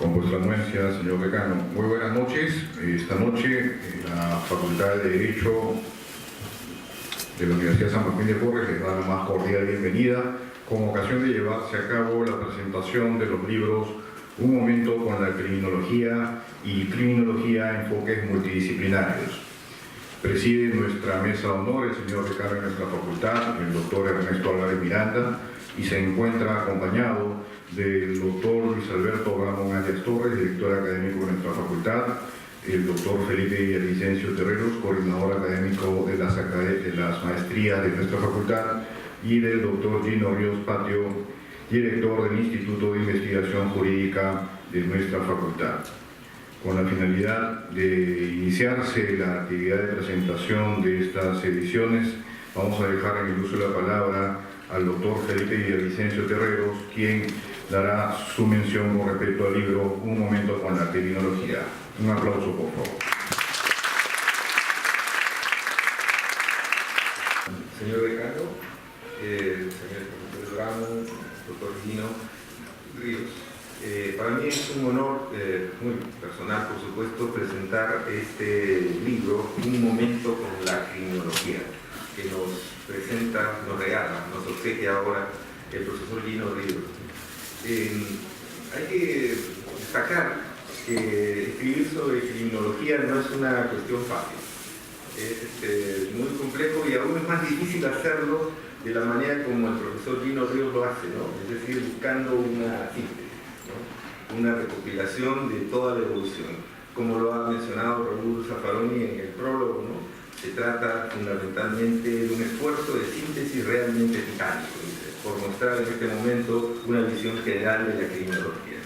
Con vuestra anuencia, señor decano. Muy buenas noches. Esta noche, la Facultad de Derecho de la Universidad San Martín de Porres les da la más cordial bienvenida con ocasión de llevarse a cabo la presentación de los libros Un momento con la criminología y Criminología, enfoques multidisciplinarios. Preside nuestra mesa de honor el señor decano de nuestra facultad, el doctor Ernesto Álvarez Miranda, y se encuentra acompañado del doctor Luis Alberto Ramón Arias Torres, director académico de nuestra facultad, el doctor Felipe Villavicencio Terreros, coordinador académico de las maestrías de nuestra facultad, y del doctor Gino Ríos Patio, director del Instituto de Investigación Jurídica de nuestra facultad. Con la finalidad de iniciarse la actividad de presentación de estas ediciones, vamos a dejar en el uso de la palabra al doctor Felipe Villavicencio Terreros, quien dará su mención con respecto al libro Un momento con la criminología. Un aplauso, por favor. Señor decano, señor profesor Ramos, doctor Gino Ríos, para mí es un honor muy personal, por supuesto, presentar este libro, Un momento con la criminología, que nos presenta, nos regala, nos obsequia ahora el profesor Gino Ríos. Hay que destacar que escribir sobre criminología no es una cuestión fácil. Es muy complejo y aún es más difícil hacerlo de la manera como el profesor Gino Ríos lo hace, ¿no? Es decir, buscando una síntesis, ¿no? Una recopilación de toda la evolución. Como lo ha mencionado Raúl Zaffaroni en el prólogo, ¿no? Se trata fundamentalmente de un esfuerzo de síntesis realmente titánico, por mostrar en este momento una visión general de la criminología.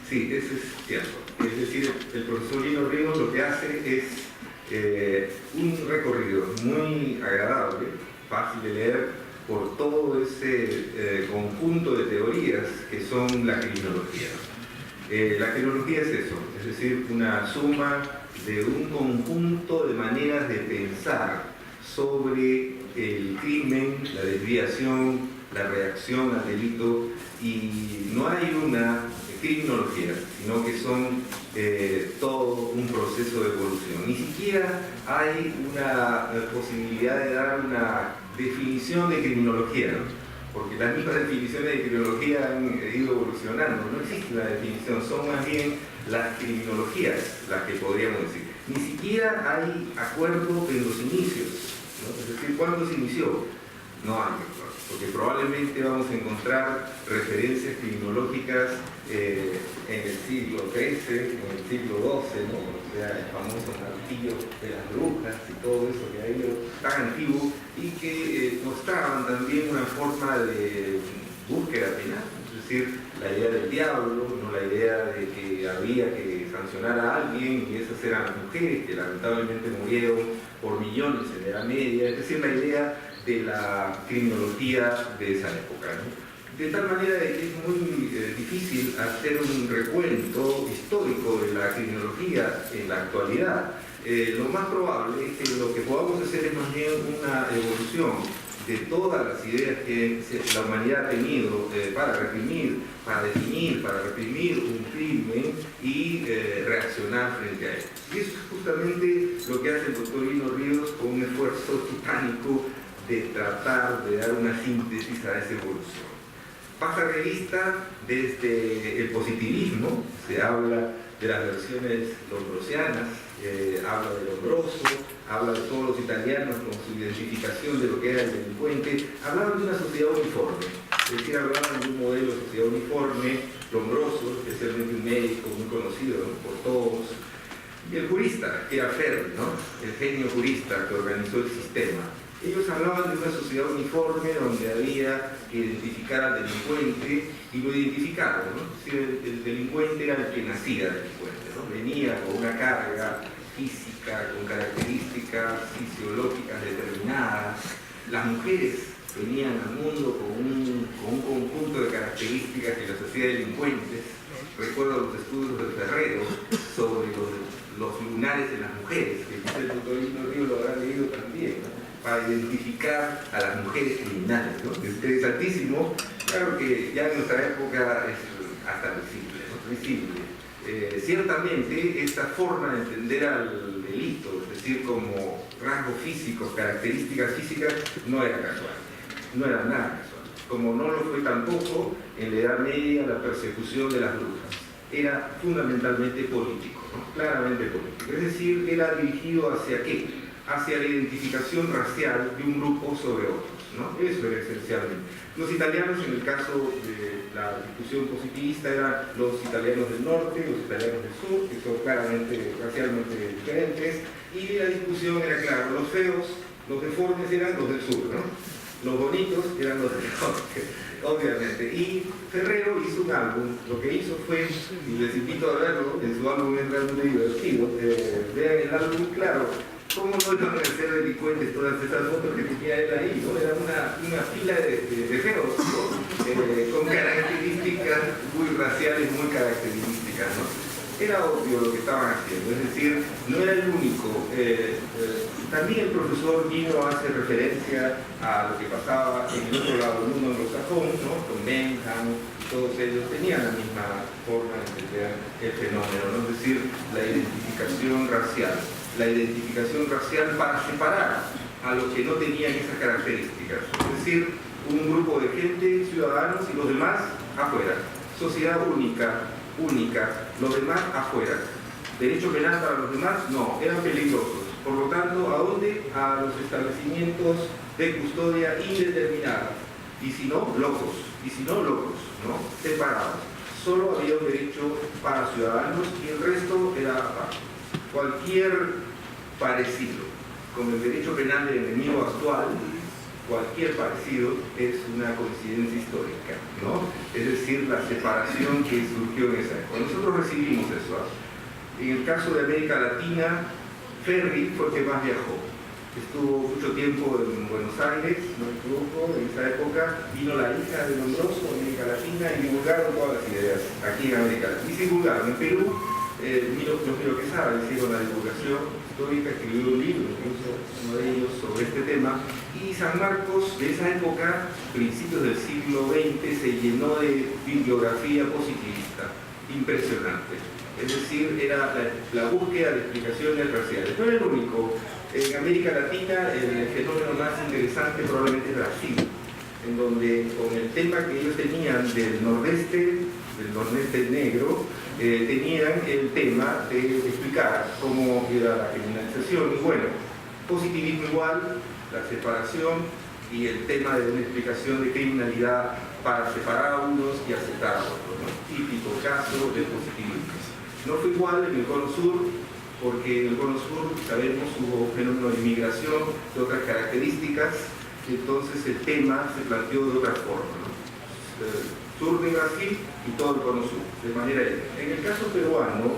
Sí, eso es cierto. Es decir, el profesor Gino Ríos lo que hace es un recorrido muy agradable, fácil de leer, por todo ese conjunto de teorías que son la criminología. La criminología es eso, es decir, una suma de un conjunto de maneras de pensar sobre el crimen, la desviación, la reacción al delito, y no hay una criminología, sino que son todo un proceso de evolución. Ni siquiera hay una posibilidad de dar una definición de criminología, ¿no? Porque las mismas definiciones de criminología han ido evolucionando, no existe una definición, son más bien las criminologías las que podríamos decir. Ni siquiera hay acuerdo en los inicios, ¿no? Es decir, ¿cuándo se inició? No hay acuerdo, porque probablemente vamos a encontrar referencias criminológicas en el siglo XIII, en el siglo XII, ¿no? O sea, el famoso martillo de las brujas y todo eso que ha ido tan antiguo y que mostraban también una forma de búsqueda penal, es decir, la idea del diablo, no la idea de que había que sancionar a alguien y esas eran las mujeres que lamentablemente murieron por millones en la Edad Media, es decir, la idea de la criminología de esa época, ¿no? De tal manera de que es muy difícil hacer un recuento histórico de la criminología en la actualidad. Lo más probable es que lo que podamos hacer es más bien una evolución de todas las ideas que la humanidad ha tenido para reprimir, para definir, para reprimir un crimen y reaccionar frente a él. Y eso es justamente lo que hace el doctor Gino Ríos con un esfuerzo titánico de tratar de dar una síntesis a esa evolución. Pasa revista desde el positivismo, se habla de las versiones lombrosianas, habla de Lombroso, habla de todos los italianos con su identificación de lo que era el delincuente, hablaban de una sociedad uniforme, es decir, hablaban de un modelo de sociedad uniforme. Lombroso, especialmente un médico muy conocido, ¿no?, por todos, y el jurista, que era Fermi, ¿no?, el genio jurista que organizó el sistema. Ellos hablaban de una sociedad uniforme donde había que identificar al delincuente y lo identificaron, ¿no? Es decir, el delincuente era el que nacía delincuente, ¿no? Venía con una carga física, con características fisiológicas determinadas. Las mujeres venían al mundo con un conjunto de características que las hacía delincuentes. Recuerdo los estudios de Ferrero sobre los lunares en las mujeres, que quizá el doctor Gino Ríos lo habrá leído también, ¿no?, para identificar a las mujeres criminales, ¿no? Es interesantísimo. Claro que ya en nuestra época es hasta visible, ¿no? visible. Ciertamente esta forma de entender al delito, es decir, como rasgos físicos, características físicas, no era casual, no era nada casual. Como no lo fue tampoco en la Edad Media la persecución de las brujas. Era fundamentalmente político, ¿no? Claramente político. Es decir, era dirigido hacia qué? Hacia la identificación racial de un grupo sobre otros, ¿no? Eso era esencialmente. Los italianos, en el caso de la discusión positivista, eran los italianos del norte, los italianos del sur, que son claramente racialmente diferentes, y la discusión era clara, los feos, los deformes eran los del sur, ¿no? Los bonitos eran los del norte, obviamente. Y Ferrero hizo un álbum, lo que hizo fue, y les invito a verlo, en su álbum es realmente divertido, vean el álbum, claro, cómo no iban a ser delincuentes todas esas fotos que tenía él ahí, ¿no? Era una fila de feos, ¿no? Con características muy raciales, muy características, ¿no? Era obvio lo que estaban haciendo, es decir, no era el único. También el profesor Guino hace referencia a lo que pasaba en el otro lado del mundo anglosajón, ¿no? Con Bentham, todos ellos tenían la misma forma de entender el fenómeno, ¿no? Es decir, la identificación racial. La identificación racial para separar a los que no tenían esas características. Es decir, un grupo de gente, ciudadanos y los demás afuera. Sociedad única, los demás afuera. Derecho penal para los demás, no, eran peligrosos. Por lo tanto, ¿a dónde? A los establecimientos de custodia indeterminada. Y si no, locos. ¿No? Separados. Solo había un derecho para ciudadanos y el resto era aparte. Cualquier parecido con el derecho penal del enemigo actual, cualquier parecido es una coincidencia histórica, ¿no? Es decir, la separación que surgió en esa época. Nosotros recibimos eso. En el caso de América Latina, Ferri fue el que más viajó. Estuvo mucho tiempo en Buenos Aires, no me equivoco, en esa época vino la hija de Lombroso a América Latina y divulgaron todas las ideas aquí en América Latina. Y se divulgaron en Perú. Miro Quesada hicieron la divulgación histórica, escribió un libro, incluso uno de ellos, sobre este tema, y San Marcos de esa época, principios del siglo XX, se llenó de bibliografía positivista, impresionante. Es decir, era la búsqueda de explicaciones raciales. No era el único. En América Latina el fenómeno más interesante probablemente es Brasil, en donde con el tema que ellos tenían del nordeste negro, tenían el tema de explicar cómo era la criminalización. Y bueno, positivismo igual, la separación y el tema de una explicación de criminalidad para separar a unos y aceptar a otros, ¿no? Típico caso del positivismo. No fue igual en el Cono Sur, porque en el Cono Sur, sabemos, hubo un fenómeno de inmigración de otras características, entonces el tema se planteó de otra forma, ¿no? Sur de Brasil y todo el Cono Sur, de manera diferente. En el caso peruano,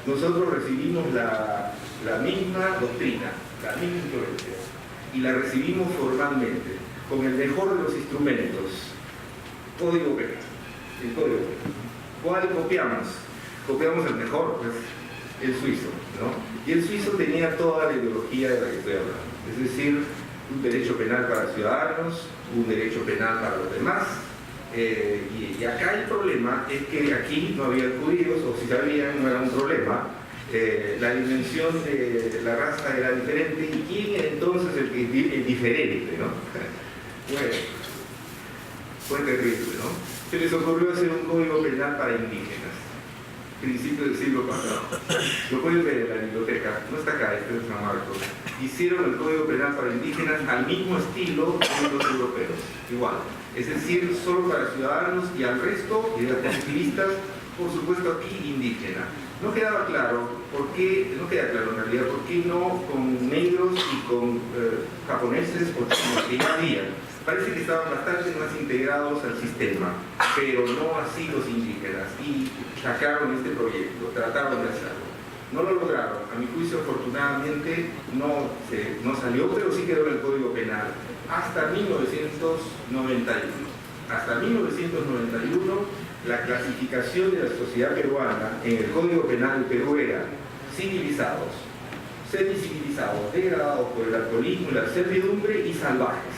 nosotros recibimos la misma doctrina, la misma influencia, y la recibimos formalmente, con el mejor de los instrumentos, Código Penal, el Código Penal. ¿Cuál copiamos? Copiamos el mejor, pues, el suizo, ¿no? Y el suizo tenía toda la ideología de la que estoy hablando, es decir, un derecho penal para ciudadanos, un derecho penal para los demás. Y acá el problema es que aquí no había judíos, o si sabían no era un problema. La dimensión de la raza era diferente. ¿Y quién era entonces el diferente, no? Bueno, fue terrible, ¿no? Se les ocurrió hacer un código penal para indígenas, principios del siglo pasado. Lo pueden ver en la biblioteca, no está acá, está en San Marcos. Hicieron el código penal para indígenas al mismo estilo de los europeos, igual. Es decir, solo para ciudadanos y al resto, y de los positivistas, por supuesto aquí indígena. No quedaba claro por qué, no queda claro en realidad, por qué no con negros y con japoneses, porque como que ya había. Parece que estaban bastante más integrados al sistema, pero no así los indígenas, y sacaron este proyecto, trataron de hacerlo. No lo lograron, a mi juicio afortunadamente no salió, pero sí quedó en el Código Penal hasta 1991. Hasta 1991 la clasificación de la sociedad peruana en el Código Penal del Perú era civilizados, semicivilizados, degradados por el alcoholismo y la servidumbre, y salvajes.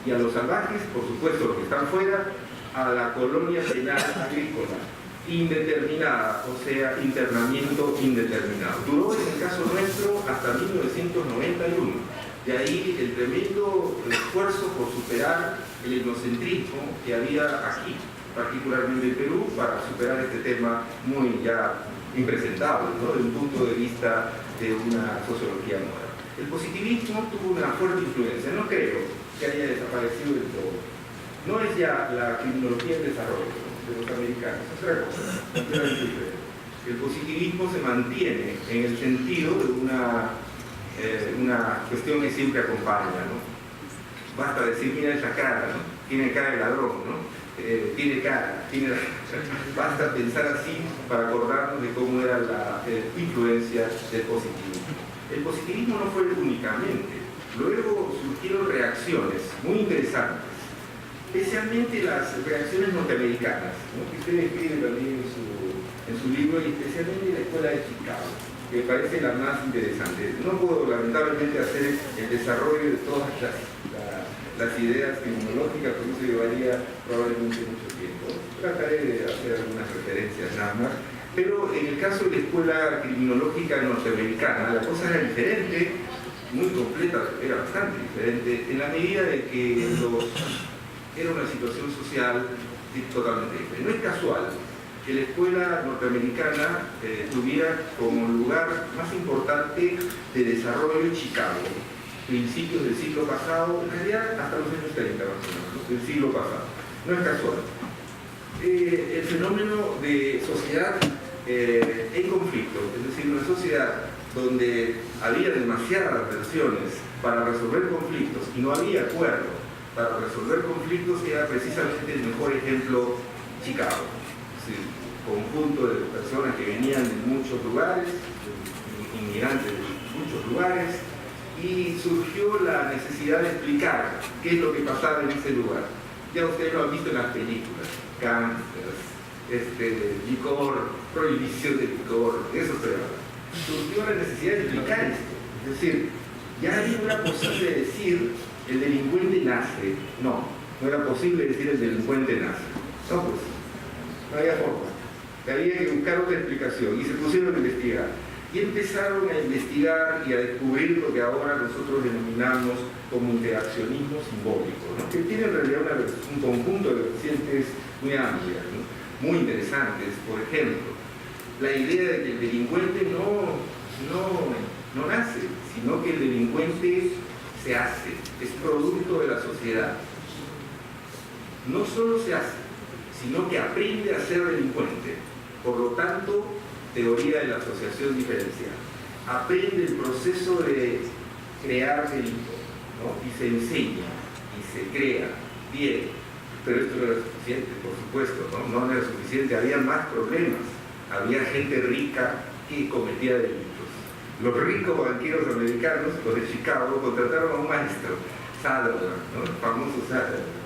Y a los salvajes, por supuesto los que están fuera, a la colonia penal agrícola. indeterminada, o sea, internamiento indeterminado. Duró en el caso nuestro hasta 1991. De ahí el tremendo esfuerzo por superar el etnocentrismo que había aquí, particularmente en Perú, para superar este tema muy ya impresentable, ¿no?, desde un punto de vista de una sociología moral. El positivismo tuvo una fuerte influencia, no creo que haya desaparecido del todo. No es ya la criminología del desarrollo de los americanos, es otra cosa, completamente diferente. El positivismo se mantiene en el sentido de una cuestión que siempre acompaña, ¿no? Basta decir, mira esa cara, ¿no?, tiene cara de ladrón, ¿no?, tiene cara, basta pensar así para acordarnos de cómo era la influencia del positivismo. El positivismo no fue únicamente, luego surgieron reacciones muy interesantes, especialmente las reacciones norteamericanas, ¿no?, que usted escribe también en su libro, y especialmente la escuela de Chicago, que me parece la más interesante. No puedo lamentablemente hacer el desarrollo de todas las ideas criminológicas, porque eso llevaría probablemente mucho tiempo. Trataré de hacer algunas referencias nada más, pero en el caso de la escuela criminológica norteamericana, la cosa era diferente, muy completa, era bastante diferente, en la medida de que era una situación social totalmente diferente. No es casual que la escuela norteamericana tuviera como lugar más importante de desarrollo en Chicago, principios del siglo pasado, en realidad hasta los años 30 más o menos, del siglo pasado. No es casual. El fenómeno de sociedad en conflicto, es decir, una sociedad donde había demasiadas versiones para resolver conflictos y no había acuerdo para resolver conflictos, era precisamente el mejor ejemplo Chicago. Es decir, conjunto de personas que venían de muchos lugares, inmigrantes de muchos lugares, y surgió la necesidad de explicar qué es lo que pasaba en ese lugar. Ya ustedes lo han visto en las películas, cáncer, licor, prohibición de licor, eso se habla. Surgió la necesidad de explicar esto, es decir, ya no era posible decir el delincuente nace, no era posible decir el delincuente nace, no, pues, no había forma, había que buscar otra explicación y se pusieron a investigar. Y empezaron a investigar y a descubrir lo que ahora nosotros denominamos como interaccionismo simbólico, ¿no?, que tiene en realidad un conjunto de vertientes muy amplias, ¿no?, muy interesantes. Por ejemplo, la idea de que el delincuente no nace, sino que el delincuente se hace, es producto de la sociedad. No solo se hace, sino que aprende a ser delincuente. Por lo tanto, teoría de la asociación diferencial. Aprende el proceso de crear delito, ¿no?, y se enseña, y se crea. Bien, pero esto no era suficiente, por supuesto, no era suficiente, había más problemas. Había gente rica que cometía delitos. Los ricos banqueros americanos, los de Chicago, contrataron a un maestro, Sutherland, ¿no?, el famoso Sutherland.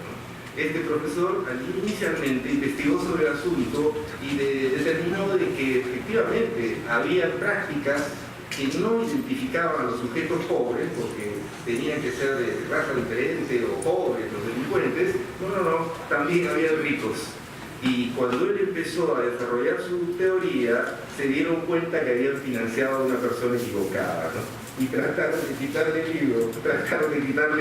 Este profesor inicialmente investigó sobre el asunto y determinó de que efectivamente había prácticas que no identificaban a los sujetos pobres, porque tenían que ser de raza diferente o pobres los delincuentes. No, también había ricos. Y cuando él empezó a desarrollar su teoría, se dieron cuenta que habían financiado a una persona equivocada, ¿no?, y trataron de quitarle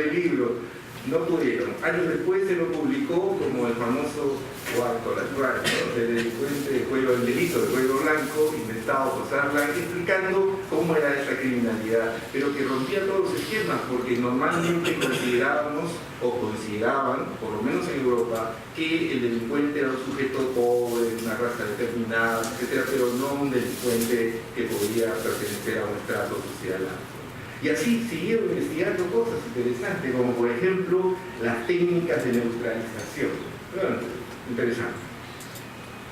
el libro. No pudieron. Años después se lo publicó como el famoso cuarto, ¿no?, el delincuente el delito de cuello blanco, inventado por Sutherland, explicando cómo era esa criminalidad, pero que rompía todos los esquemas, porque normalmente considerábamos, o consideraban, por lo menos en Europa, que el delincuente era un sujeto pobre, de una raza determinada, etc., pero no un delincuente que podía pertenecer a un estrato social alto. Y así siguieron investigando cosas interesantes, como por ejemplo las técnicas de neutralización. Bueno, interesante.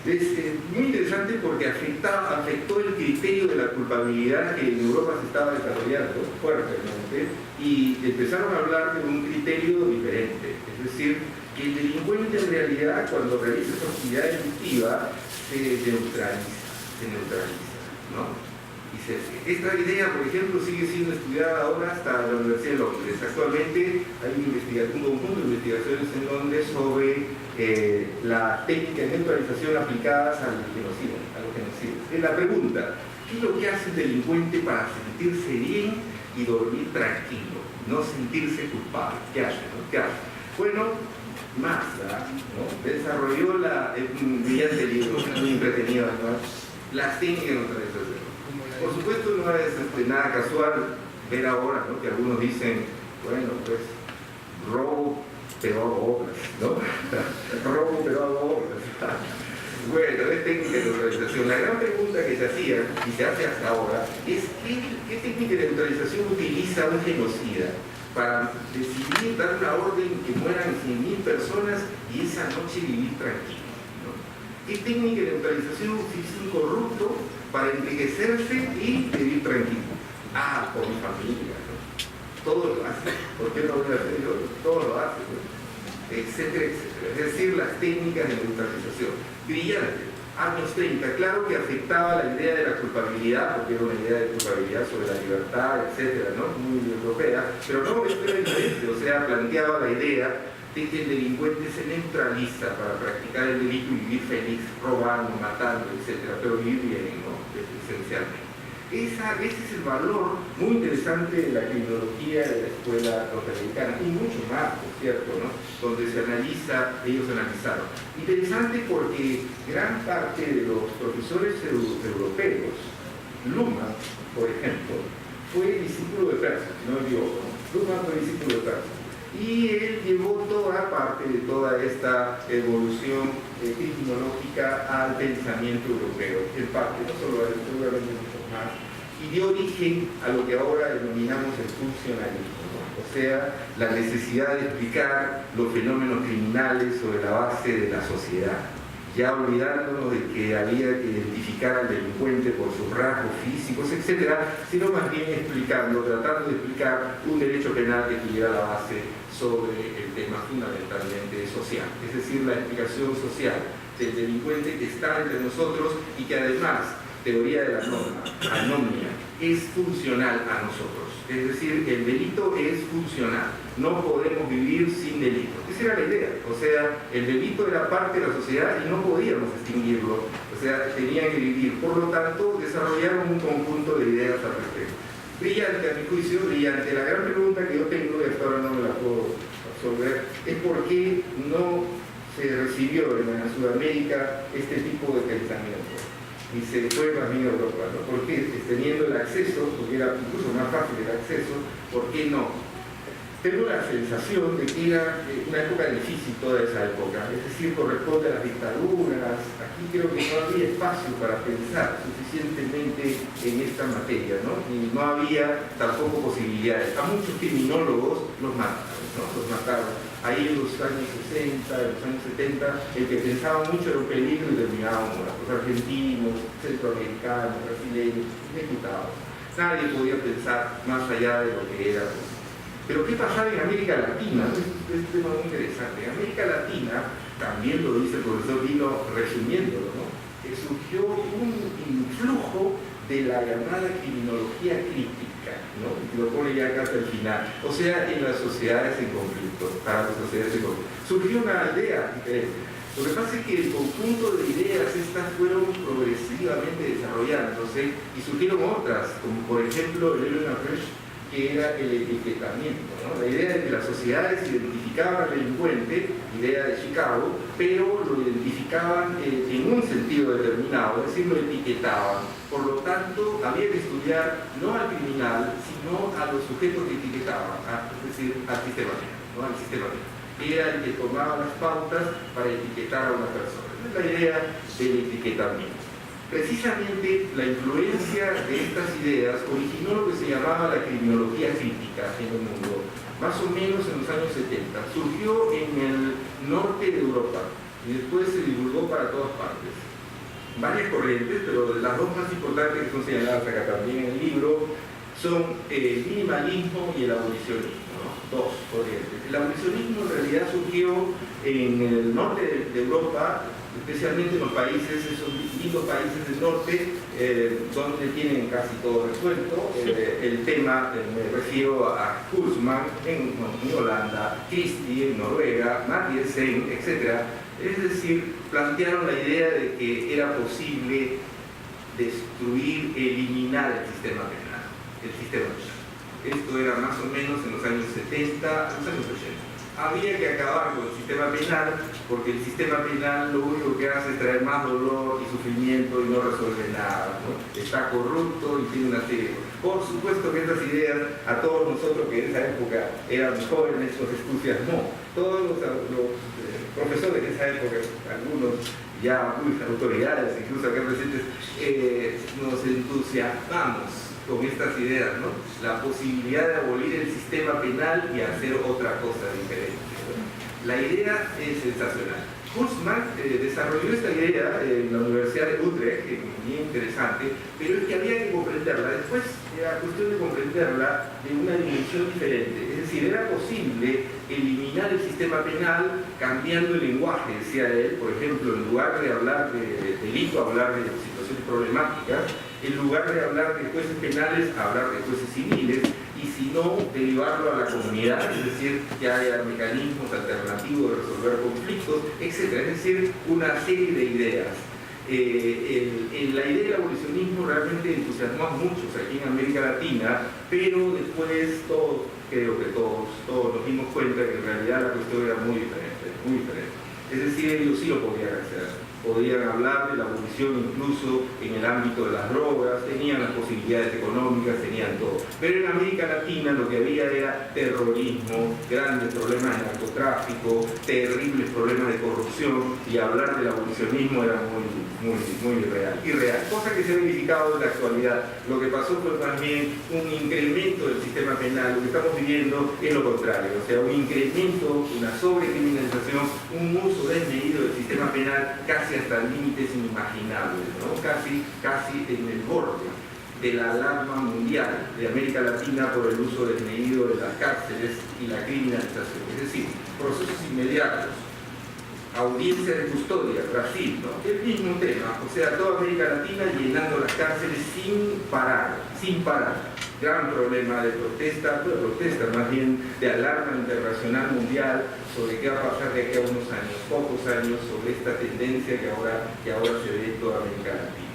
Es muy interesante porque afectó el criterio de la culpabilidad que en Europa se estaba desarrollando fuertemente, y empezaron a hablar de un criterio diferente. Es decir, que el delincuente en realidad, cuando realiza su actividad delictiva, se neutraliza, ¿no? Esta idea, por ejemplo, sigue siendo estudiada ahora hasta la Universidad de Londres. Actualmente hay un conjunto de investigaciones en Londres sobre las técnicas de neutralización aplicadas a los genocidios. La pregunta, ¿qué es lo que hace el delincuente para sentirse bien y dormir tranquilo? No sentirse culpable. ¿Qué hace? ¿Qué hace? Bueno, Mazda, ¿no?, desarrolló un brillante libro, muy entretenido además, las técnicas de neutralización. Por supuesto, no es nada casual ver ahora, ¿no?, que algunos dicen, bueno, pues robo pero hago obras, ¿no? Robo pero hago obras. Bueno, es técnica de neutralización. La gran pregunta que se hacía y se hace hasta ahora es ¿qué técnica de neutralización utiliza un genocida para decidir dar una orden que mueran 100.000 personas y esa noche vivir tranquilo, ¿no? ¿Qué técnica de neutralización utiliza un corrupto para enriquecerse y vivir tranquilo? Ah, por mi familia, ¿no? Todos lo hacen. ¿Por qué no voy a hacer yo? Todos lo hacen, ¿no? Etcétera, etcétera. Es decir, las técnicas de neutralización. Brillante. Años 30, claro que afectaba la idea de la culpabilidad, porque era una idea de culpabilidad sobre la libertad, etcétera, ¿no? Muy europea, pero no era diferente, o sea, planteaba la idea de que el delincuente se neutraliza para practicar el delito y vivir feliz, robando, matando, etcétera, pero vivir bien, ¿no? Esencialmente. Ese es el valor muy interesante de la criminología de la escuela norteamericana, y mucho más, por cierto, ¿no?, donde ellos analizaron. Interesante porque gran parte de los profesores europeos, Luhmann, por ejemplo, fue discípulo de Peirce, no el biólogo, Luhmann fue discípulo de Peirce. Y él llevó toda parte de toda esta evolución criminológica al pensamiento europeo, en parte, no solo a él, seguramente mucho más, y dio origen a lo que ahora denominamos el funcionalismo, ¿no? O sea, la necesidad de explicar los fenómenos criminales sobre la base de la sociedad, ya olvidándonos de que había que identificar al delincuente por sus rasgos físicos, etcétera, sino más bien tratando de explicar un derecho penal que tuviera la base sobre el tema fundamentalmente social, es decir, la explicación social del delincuente que está entre nosotros y que además, teoría de la norma, anomia, es funcional a nosotros. Es decir, el delito es funcional. No podemos vivir sin delito. Esa era la idea. O sea, el delito era parte de la sociedad y no podíamos extinguirlo. O sea, tenían que vivir. Por lo tanto, desarrollaron un conjunto de ideas al respecto. Brillante, a mi juicio, brillante. La gran pregunta que yo tengo, y hasta ahora no me la puedo resolver, es por qué no se recibió en Sudamérica este tipo de pensamiento y se fue más bien a Europa, ¿no? ¿Por qué? Teniendo el acceso, porque era incluso más fácil el acceso, ¿por qué no? Tengo la sensación de que era una época difícil toda esa época, es decir, corresponde a las dictaduras. Aquí creo que no había espacio para pensar suficientemente en esta materia, ¿no? Y no había tampoco posibilidades. A muchos criminólogos los mataron, ¿no? Los mataron. Ahí en los años 60, en los años 70, el que pensaba mucho era un peligro y terminaban los argentinos, centroamericanos, brasileños, ejecutados. Nadie podía pensar más allá de lo que era. Pero ¿qué pasaba en América Latina? Es un tema muy interesante. En América Latina, también lo dice el profesor Lino resumiéndolo, ¿no?, surgió un influjo de la llamada criminología crítica, ¿no?, y lo pone ya acá hasta el final. O sea, en las sociedades en conflicto, para las sociedades en conflicto. Surgió una idea diferente. Lo que pasa es que el conjunto de ideas estas fueron progresivamente desarrollándose y surgieron otras, como por ejemplo el Elena Fresh, que era el etiquetamiento, ¿no? La idea de que las sociedades identificaban al delincuente, idea de Chicago, pero lo identificaban en un sentido determinado, es decir, lo etiquetaban. Por lo tanto, había que estudiar no al criminal, sino a los sujetos que etiquetaban, es decir, al sistema, ¿no?, al sistema. Era el que tomaba las pautas para etiquetar a una persona. Esa es la idea del etiquetamiento. Precisamente la influencia de estas ideas originó lo que se llamaba la criminología crítica en el mundo, más o menos en los años 70. Surgió en el norte de Europa y después se divulgó para todas partes. Varias corrientes, pero las dos más importantes que son señaladas acá también en el libro son el minimalismo y el abolicionismo, ¿no? Dos corrientes. El abolicionismo en realidad surgió en el norte de Europa, especialmente en los países, esos lindos países del norte, donde tienen casi todo resuelto. El tema, me refiero a Kurzman en Holanda, Christie en Noruega, Mathiesen, etc. Es decir, plantearon la idea de que era posible destruir, eliminar el sistema penal. Esto era más o menos en los años 70, los años 80. Había que acabar con el sistema penal, porque el sistema penal lo único que hace es traer más dolor y sufrimiento y no resuelve nada, ¿no? Está corrupto y tiene una serie de cosas. Por supuesto que estas ideas a todos nosotros que en esa época éramos jóvenes nos entusiasmó. Todos los profesores de esa época, algunos ya autoridades, incluso acá presentes, nos entusiasmamos con estas ideas, ¿no? La posibilidad de abolir el sistema penal y hacer otra cosa diferente, ¿no? La idea es sensacional. Kurzman desarrolló esta idea en la Universidad de Utrecht, que es muy interesante, pero es que había que comprenderla. Después era cuestión de comprenderla de una dimensión diferente. Es decir, era posible eliminar el sistema penal cambiando el lenguaje, decía él. Por ejemplo, en lugar de hablar de delito, hablar de situaciones problemáticas, en lugar de hablar de jueces penales, hablar de jueces civiles, y si no, derivarlo a la comunidad, es decir, que haya mecanismos alternativos de resolver conflictos, etc. Es decir, una serie de ideas. La idea del abolicionismo realmente entusiasmó a muchos aquí en América Latina, pero después creo que todos nos dimos cuenta que en realidad la cuestión era muy diferente, muy diferente. Es decir, ellos sí lo podían hacer. Podían hablar de la abolición incluso en el ámbito de las drogas, tenían las posibilidades económicas, tenían todo. Pero en América Latina lo que había era terrorismo, grandes problemas de narcotráfico, terribles problemas de corrupción, y hablar del abolicionismo era muy irreal. Cosa que se ha verificado en la actualidad. Lo que pasó fue más bien un incremento del sistema penal. Lo que estamos viviendo es lo contrario, o sea, un incremento, una sobrecriminalización, un uso desmedido del sistema penal casi hasta límites inimaginables, ¿no? Casi en el borde de la alarma mundial de América Latina por el uso desmedido de las cárceles y la criminalización. Es decir, procesos inmediatos, audiencia de custodia, Brasil, ¿no? El mismo tema, o sea, toda América Latina llenando las cárceles sin parar. Gran problema de protesta más bien de alarma internacional mundial sobre qué va a pasar de aquí a unos años, pocos años, sobre esta tendencia que ahora se ve en toda América Latina.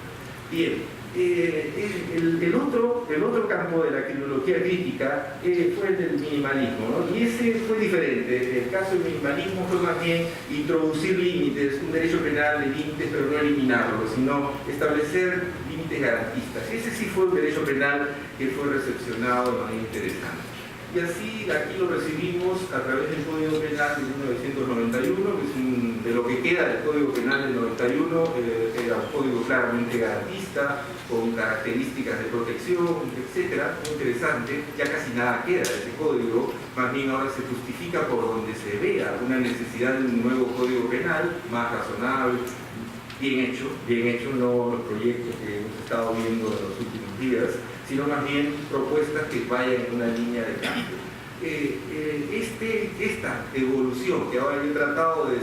Bien, el otro campo de la criminología crítica fue el del minimalismo, ¿no? Y ese fue diferente. El caso del minimalismo fue más bien introducir límites, un derecho penal de límites, pero no eliminarlos, sino establecer límites garantistas. Ese sí fue un derecho penal que fue recepcionado de manera interesante. Y así aquí lo recibimos a través del Código Penal de 1991, que es de lo que queda del Código Penal del 91, era un código claramente garantista, con características de protección, etc. Muy interesante. Ya casi nada queda de ese código, más bien ahora se justifica por donde se vea una necesidad de un nuevo Código Penal, más razonable, bien hecho, no los proyectos que hemos estado viendo en los últimos días, sino más bien propuestas que vayan en una línea de cambio. Esta evolución que ahora yo he tratado de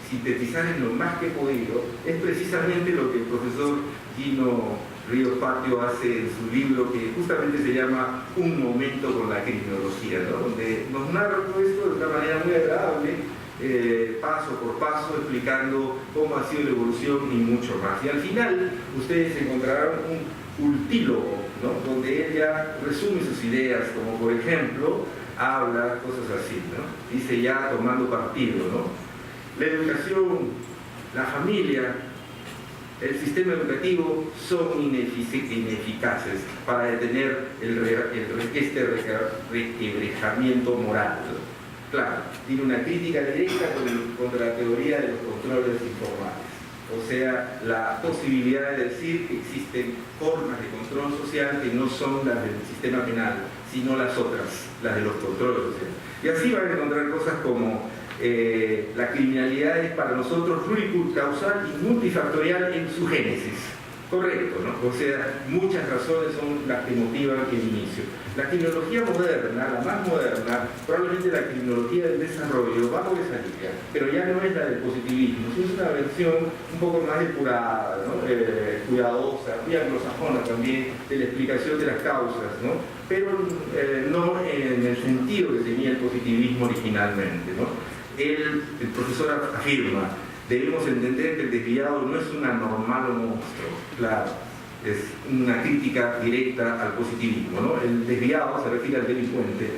sintetizar en lo más que he podido es precisamente lo que el profesor Gino Ríos Patio hace en su libro, que justamente se llama Un momento con la criminología, ¿no? Donde nos narra todo esto de una manera muy agradable, paso por paso, explicando cómo ha sido la evolución y mucho más. Y al final ustedes encontrarán un ultílogo, ¿no? Donde ella resume sus ideas, como por ejemplo habla cosas así, ¿no? Dice, ya tomando partido, ¿no? La educación, la familia, el sistema educativo son ineficaces para detener este requebrajamiento moral. Claro, tiene una crítica directa contra la teoría de los controles informales. O sea, la posibilidad de decir que existen formas de control social que no son las del sistema penal, sino las otras, las de los controles sociales. Y así van a encontrar cosas como la criminalidad es para nosotros pluricausal y multifactorial en su génesis. Correcto, ¿no? O sea, muchas razones son las que motivan el inicio. La criminología moderna, la más moderna, probablemente la criminología del desarrollo va por esa línea, pero ya no es la del positivismo, sino es una versión un poco más depurada, ¿no? Cuidadosa, muy anglosajona también, de la explicación de las causas, ¿no? Pero no en el sentido que tenía el positivismo originalmente, ¿no? El profesor afirma: debemos entender que el desviado no es un anormal o monstruo, claro, es una crítica directa al positivismo, ¿no? El desviado se refiere al delincuente,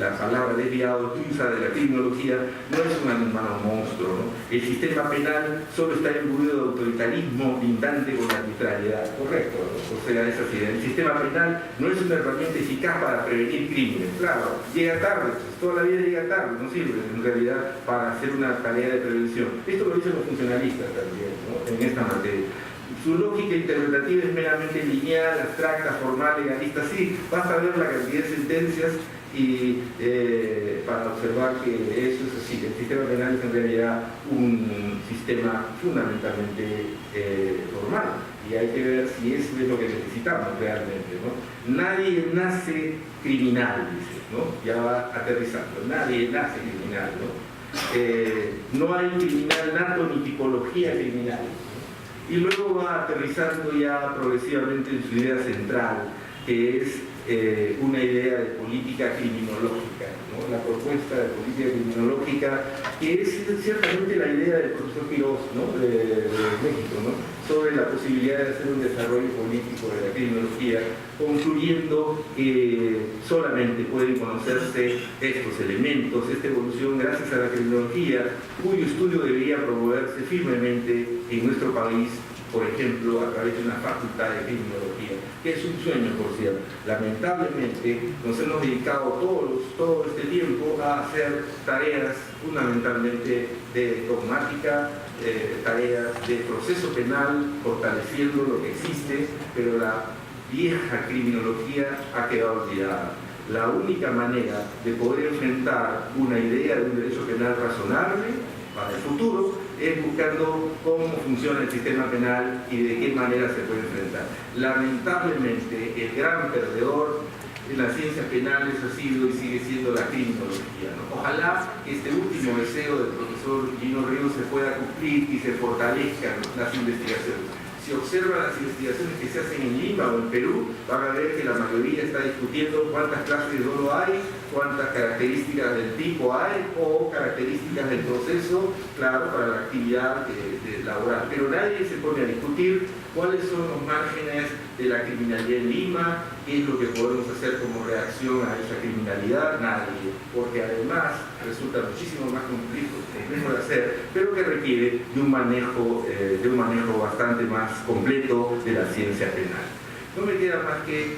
la palabra desviado usa de la criminología, no es un anormal o monstruo, ¿no? El sistema penal solo está imbuido de autoritarismo lindante con la arbitrariedad, correcto, ¿no? O sea, es así, el sistema penal no es una herramienta eficaz para prevenir crímenes, claro, llega tarde, pues, toda la vida llega tarde, no sirve en realidad para hacer una tarea de prevención. Esto lo dicen los funcionalistas también, ¿no? En esta materia. Su lógica interpretativa es meramente lineal, abstracta, formal, legalista. Sí, basta ver la cantidad de sentencias y para observar que eso es así. El sistema penal es en realidad un sistema fundamentalmente formal, y hay que ver si eso es lo que necesitamos realmente, ¿no? Nadie nace criminal, dice, ¿no? Ya va aterrizando. Nadie nace criminal, ¿no? No hay criminal nato ni tipología criminal. Y luego va aterrizando ya progresivamente en su idea central, que es una idea de política criminológica, ¿no? La propuesta de política criminológica, que es ciertamente la idea del profesor Quirós, ¿no? de México, ¿no? Sobre la posibilidad de hacer un desarrollo político de la criminología, concluyendo que solamente pueden conocerse estos elementos, esta evolución, gracias a la criminología, cuyo estudio debería promoverse firmemente en nuestro país, por ejemplo, a través de una facultad de criminología, que es un sueño, por cierto. Lamentablemente, nos hemos dedicado todo este tiempo a hacer tareas fundamentalmente de dogmática, tareas de proceso penal, fortaleciendo lo que existe, pero la vieja criminología ha quedado olvidada. La única manera de poder enfrentar una idea de un derecho penal razonable para el futuro es buscando cómo funciona el sistema penal y de qué manera se puede enfrentar. Lamentablemente, el gran perdedor en las ciencias penales ha sido y sigue siendo la criminología, ¿no? Ojalá que este último deseo del profesor Gino Ríos se pueda cumplir y se fortalezcan las investigaciones. Si observan las investigaciones que se hacen en Lima o en Perú, van a ver que la mayoría está discutiendo cuántas clases de dolo hay, cuántas características del tipo hay o características del proceso, claro, para la actividad laboral. Pero nadie se pone a discutir cuáles son los márgenes de la criminalidad en Lima, qué es lo que podemos hacer como reacción a esa criminalidad, nadie, porque además resulta muchísimo más complejo de hacer, pero que requiere de un manejo bastante más completo de la ciencia penal. No me queda más que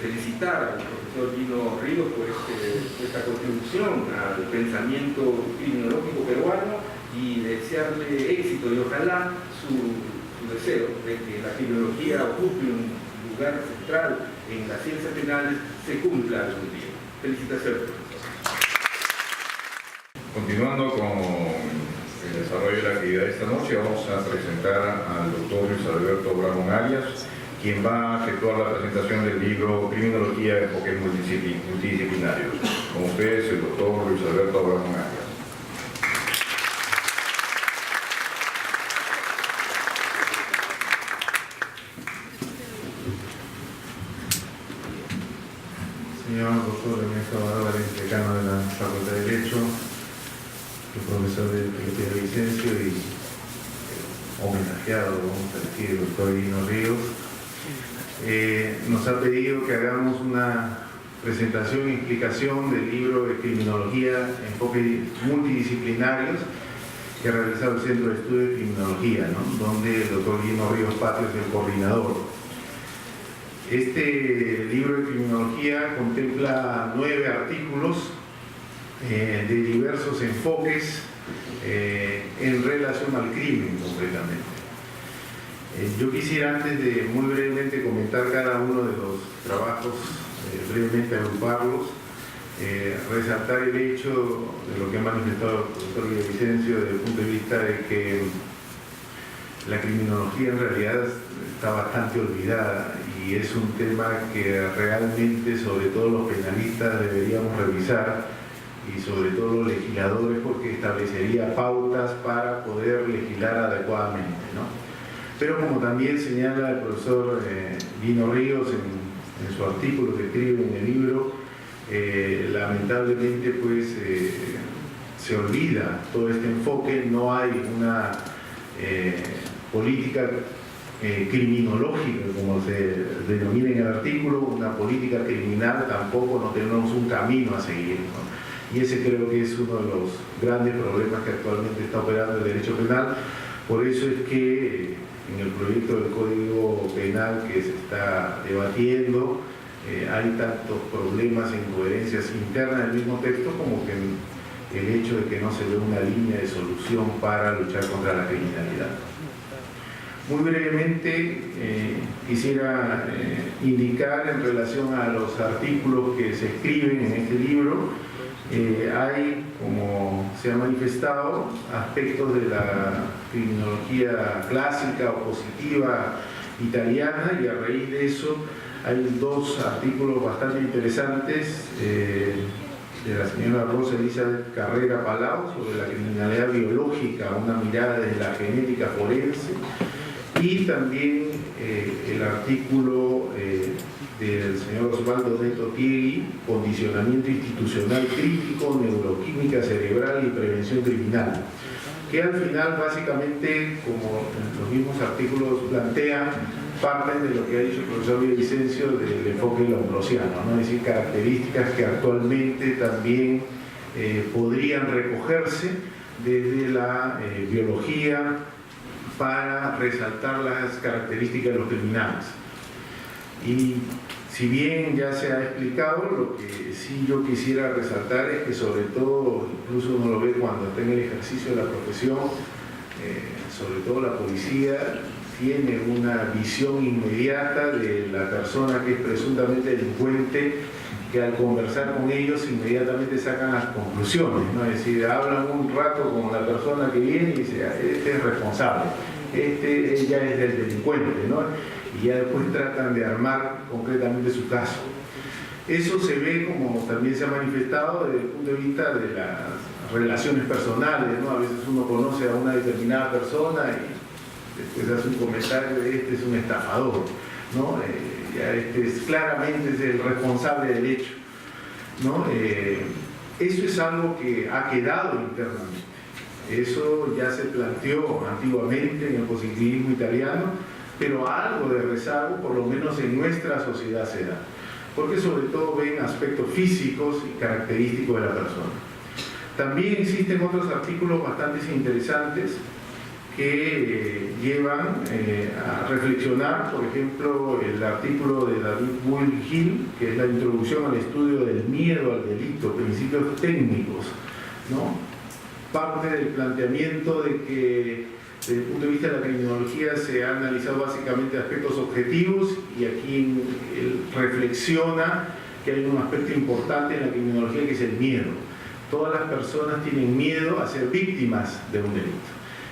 felicitar al profesor Gino Ríos por esta contribución al pensamiento criminológico peruano y desearle éxito, y ojalá su deseo de que la criminología ocupe un lugar central en las ciencias penales se cumpla algún día. Felicitaciones, profesor. Continuando con el desarrollo de la actividad de esta noche, vamos a presentar al doctor Luis Alberto Bramón Arias, quien va a efectuar la presentación del libro Criminología de enfoques multidisciplinarios. Con ustedes, el doctor Luis Alberto Bramón Arias. Señor doctor Ernesto Álvarez, decano de la Facultad de Derecho, el profesor de Filosofía de Vicencio y homenajeado, vamos a decir, el doctor Gino Ríos, nos ha pedido que hagamos una presentación y explicación del libro de Criminología, enfoques multidisciplinarios, que ha realizado el Centro de Estudio de Criminología, ¿no? Donde el doctor Gino Ríos Patrio es el coordinador. Este libro de criminología contempla 9 artículos de diversos enfoques en relación al crimen, concretamente. Yo quisiera, antes de muy brevemente comentar cada uno de los trabajos, brevemente agruparlos, resaltar el hecho de lo que ha manifestado el profesor Vicencio desde el punto de vista de que la criminología en realidad está bastante olvidada y es un tema que realmente, sobre todo los penalistas, deberíamos revisar, y sobre todo los legisladores, porque establecería pautas para poder legislar adecuadamente, ¿no? Pero como también señala el profesor Lino Ríos en su artículo que escribe en el libro, lamentablemente pues se olvida todo este enfoque, no hay una política criminológica, como se denomina en el artículo, una política criminal tampoco, no tenemos un camino a seguir, ¿no? Y ese creo que es uno de los grandes problemas que actualmente está operando el derecho penal. Por eso es que en el proyecto del Código Penal que se está debatiendo hay tantos problemas e incoherencias internas del mismo texto, como que el hecho de que no se ve una línea de solución para luchar contra la criminalidad. Muy brevemente quisiera indicar en relación a los artículos que se escriben en este libro. Hay, como se ha manifestado, aspectos de la criminología clásica o positiva italiana, y a raíz de eso hay dos artículos bastante interesantes de la señora Rosa Elizabeth Carrera Palau sobre la criminalidad biológica, una mirada desde la genética forense, y también el artículo del señor Osvaldo Neto Tiegui, Condicionamiento Institucional Crítico, Neuroquímica Cerebral y Prevención Criminal, que al final básicamente, como los mismos artículos plantean, parten de lo que ha dicho el profesor Villavicencio del enfoque lombrosiano, ¿no? Es decir, características que actualmente también podrían recogerse desde la biología para resaltar las características de los criminales. Y si bien ya se ha explicado, lo que sí yo quisiera resaltar es que, sobre todo, incluso uno lo ve cuando está en el ejercicio de la profesión, sobre todo la policía tiene una visión inmediata de la persona que es presuntamente delincuente, que al conversar con ellos inmediatamente sacan las conclusiones, ¿no? Es decir, hablan un rato con la persona que viene y dice, este es responsable, este ya es del delincuente, ¿no? Y ya después tratan de armar concretamente su caso. Eso se ve, como también se ha manifestado, desde el punto de vista de las relaciones personales, ¿no? A veces uno conoce a una determinada persona y después hace un comentario de este es un estafador, ¿no? Ya este es, claramente es el responsable del hecho, ¿no? Eso es algo que ha quedado internamente. Eso ya se planteó antiguamente en el positivismo italiano, pero algo de rezago, por lo menos en nuestra sociedad, se da, porque sobre todo ven aspectos físicos y característicos de la persona. También existen otros artículos bastante interesantes que llevan a reflexionar, por ejemplo, el artículo de David Will Hill, que es la introducción al estudio del miedo al delito, principios técnicos, ¿no? Parte del planteamiento de que desde el punto de vista de la criminología se ha analizado básicamente aspectos objetivos, y aquí él reflexiona que hay un aspecto importante en la criminología que es el miedo. Todas las personas tienen miedo a ser víctimas de un delito,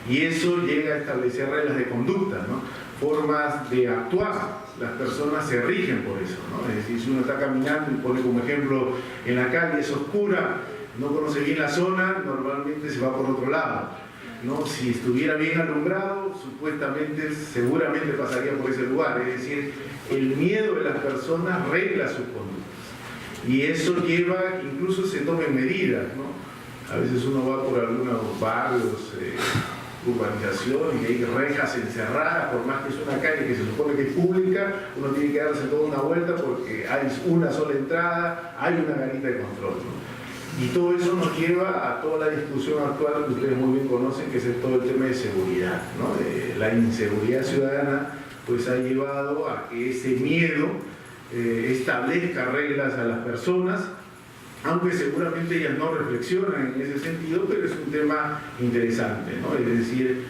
y eso llega a establecer reglas de conducta, ¿no? Formas de actuar. Las personas se rigen por eso, ¿no? Es decir, si uno está caminando y pone como ejemplo en la calle, es oscura, no conoce bien la zona, normalmente se va por otro lado, ¿no? Si estuviera bien alumbrado, supuestamente, seguramente pasaría por ese lugar. Es decir, el miedo de las personas regla sus conductas, y eso lleva a que incluso se tomen medidas, ¿no? A veces uno va por algunos barrios, urbanización, y hay rejas encerradas, por más que es una calle que se supone que es pública, uno tiene que darse toda una vuelta porque hay una sola entrada, hay una garita de control, ¿no? Y todo eso nos lleva a toda la discusión actual que ustedes muy bien conocen, que es todo el tema de seguridad, ¿no? La inseguridad ciudadana pues ha llevado a que ese miedo establezca reglas a las personas, aunque seguramente ellas no reflexionan en ese sentido, pero es un tema interesante, ¿no? Es decir,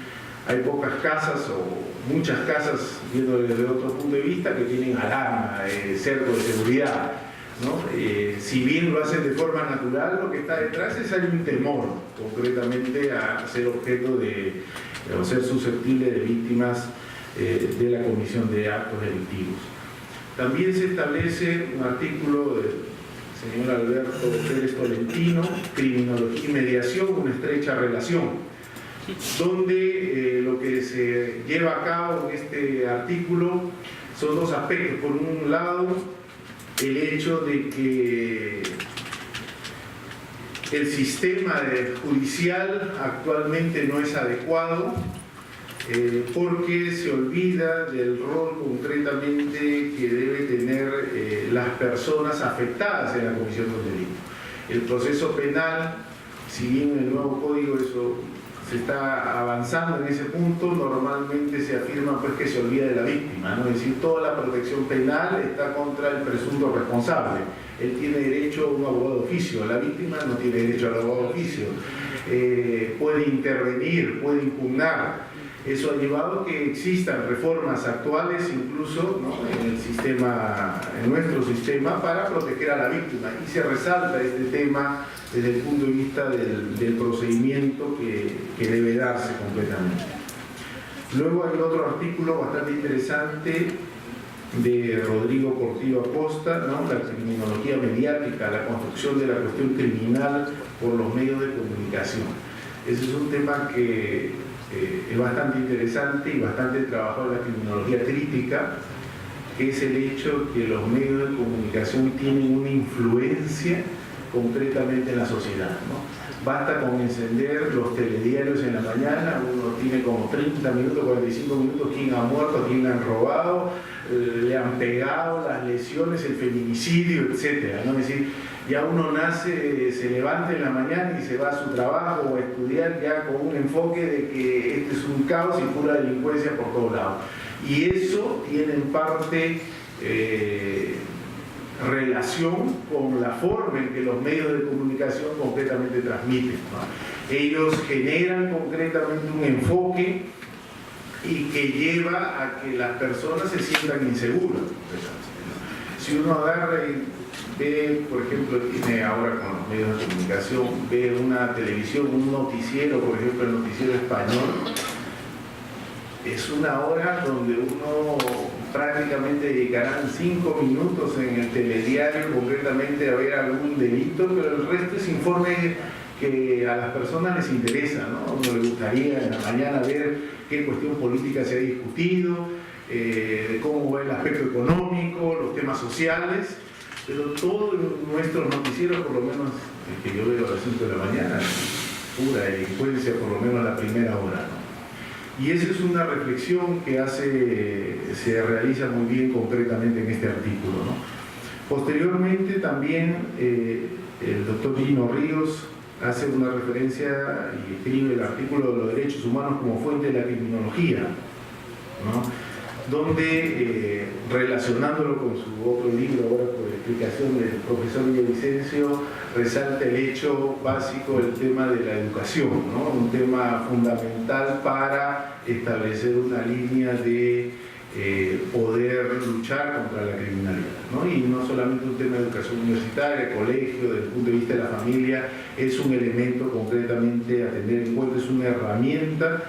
hay pocas casas o muchas casas, viendo desde otro punto de vista, que tienen alarma, cerco de seguridad, ¿no? Si bien lo hacen de forma natural, lo que está detrás es hay un temor concretamente a ser objeto de o ser susceptible de víctimas de la comisión de actos delictivos. También se establece un artículo del señor Alberto Pérez Tolentino, criminología y mediación, una estrecha relación, donde lo que se lleva a cabo en este artículo son dos aspectos. Por un lado, el hecho de que el sistema judicial actualmente no es adecuado porque se olvida del rol concretamente que debe tener las personas afectadas en la comisión de un delito. El proceso penal, si bien en el nuevo código eso se está avanzando en ese punto, normalmente se afirma pues que se olvida de la víctima, ¿no? Es decir, toda la protección penal está contra el presunto responsable. Él tiene derecho a un abogado de oficio, la víctima no tiene derecho al abogado de oficio. Puede intervenir, puede impugnar. Eso ha llevado a que existan reformas actuales incluso, ¿no?, en nuestro sistema para proteger a la víctima, y se resalta este tema desde el punto de vista del procedimiento que debe darse completamente. Luego hay otro artículo bastante interesante de Rodrigo Portillo Acosta, ¿no?, la criminología mediática, la construcción de la cuestión criminal por los medios de comunicación. Ese es un tema que es bastante interesante y bastante trabajado en la criminología crítica, que es el hecho que los medios de comunicación tienen una influencia concretamente en la sociedad, ¿no? Basta con encender los telediarios en la mañana, uno tiene como 30 minutos, 45 minutos, quién ha muerto, quién han robado, le han pegado, las lesiones, el feminicidio, etcétera, ¿no? Es decir, ya uno nace, se levanta en la mañana y se va a su trabajo o a estudiar ya con un enfoque de que este es un caos y pura delincuencia por todos lados. Y eso tiene en parte relación con la forma en que los medios de comunicación concretamente transmiten, ¿no? Ellos generan concretamente un enfoque y que lleva a que las personas se sientan inseguras. Si uno agarra y ve, por ejemplo, tiene ahora con los medios de comunicación, ve una televisión, un noticiero, por ejemplo el noticiero español, es una hora donde uno prácticamente dedicarán 5 minutos en el telediario concretamente a ver algún delito, pero el resto es informe que a las personas les interesa, ¿no? A uno le gustaría en la mañana ver qué cuestión política se ha discutido, de cómo va el aspecto económico, los temas sociales, pero todos nuestros noticieros, por lo menos el que yo veo a las 5 de la mañana, pura delincuencia, por lo menos la primera hora, ¿no? Y esa es una reflexión que se realiza muy bien concretamente en este artículo, ¿no? Posteriormente también el doctor Gino Ríos hace una referencia y escribe el artículo de los derechos humanos como fuente de la criminología, ¿no?, donde relacionándolo con su otro libro, ahora por explicación del profesor Villavicencio, resalta el hecho básico del tema de la educación, ¿no?, un tema fundamental para establecer una línea de poder luchar contra la criminalidad, ¿no? Y no solamente un tema de educación universitaria, colegio, desde el punto de vista de la familia, es un elemento concretamente a tener en cuenta, es una herramienta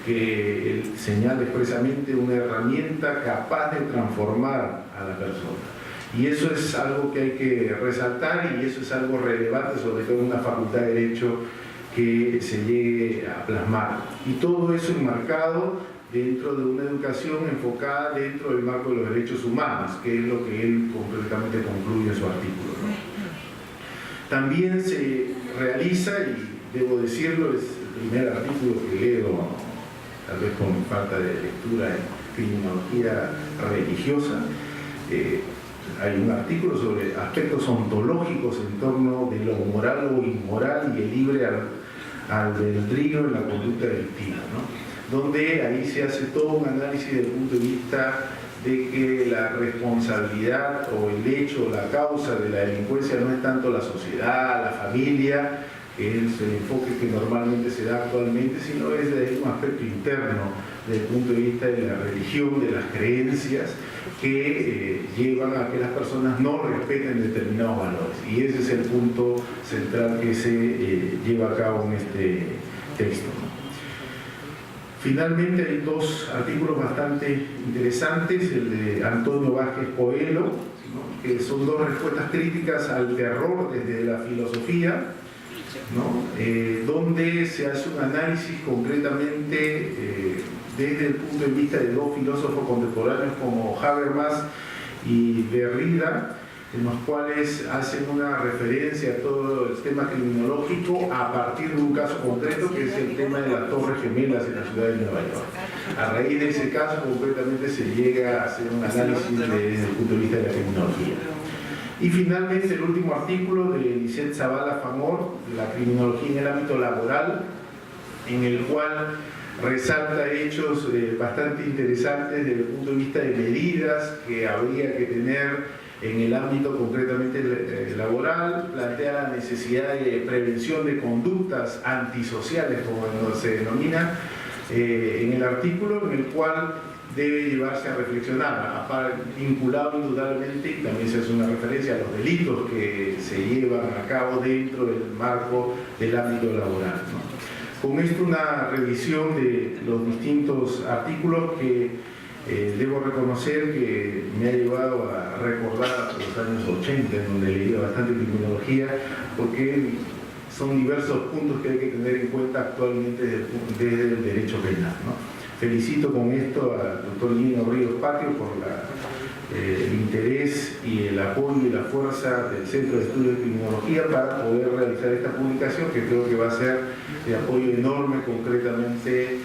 que él señala expresamente, una herramienta capaz de transformar a la persona. Y eso es algo que hay que resaltar, y eso es algo relevante, sobre todo en una facultad de Derecho, que se llegue a plasmar. Y todo eso enmarcado dentro de una educación enfocada dentro del marco de los derechos humanos, que es lo que él concretamente concluye en su artículo, ¿no? También se realiza, y debo decirlo, es el primer artículo que leo, tal vez con falta de lectura en criminología religiosa, hay un artículo sobre aspectos ontológicos en torno de lo moral o inmoral y el libre albedrío en la conducta delictiva, ¿no?, donde ahí se hace todo un análisis desde el punto de vista de que la responsabilidad o el hecho o la causa de la delincuencia no es tanto la sociedad, la familia, que es el enfoque que normalmente se da actualmente, sino es desde un aspecto interno, desde el punto de vista de la religión, de las creencias que llevan a que las personas no respeten determinados valores. Y ese es el punto central que se lleva a cabo en este texto, ¿no? Finalmente hay dos artículos bastante interesantes, el de Antonio Vázquez Coelho, ¿no?, que son dos respuestas críticas al terror desde la filosofía, ¿no?, donde se hace un análisis concretamente desde el punto de vista de dos filósofos contemporáneos como Habermas y Derrida, en los cuales hacen una referencia a todo el tema criminológico a partir de un caso concreto, que es el tema de las Torres Gemelas en la ciudad de Nueva York. A raíz de ese caso, concretamente, se llega a hacer un análisis desde el punto de vista de la criminología. Y finalmente, el último artículo de Lisette Zavala Famor, de la criminología en el ámbito laboral, en el cual resalta hechos bastante interesantes desde el punto de vista de medidas que habría que tener en el ámbito concretamente laboral, plantea la necesidad de prevención de conductas antisociales, como se denomina en el artículo, en el cual debe llevarse a reflexionar, vinculado indudablemente, y también se hace una referencia a los delitos que se llevan a cabo dentro del marco del ámbito laboral, ¿no? Con esto una revisión de los distintos artículos que debo reconocer que me ha llevado a recordar los años 80, en donde leí bastante criminología, porque son diversos puntos que hay que tener en cuenta actualmente desde el derecho penal, ¿no? Felicito con esto al doctor Lino Ríos Patio por el interés y el apoyo y la fuerza del Centro de Estudios de Criminología para poder realizar esta publicación, que creo que va a ser de apoyo enorme concretamente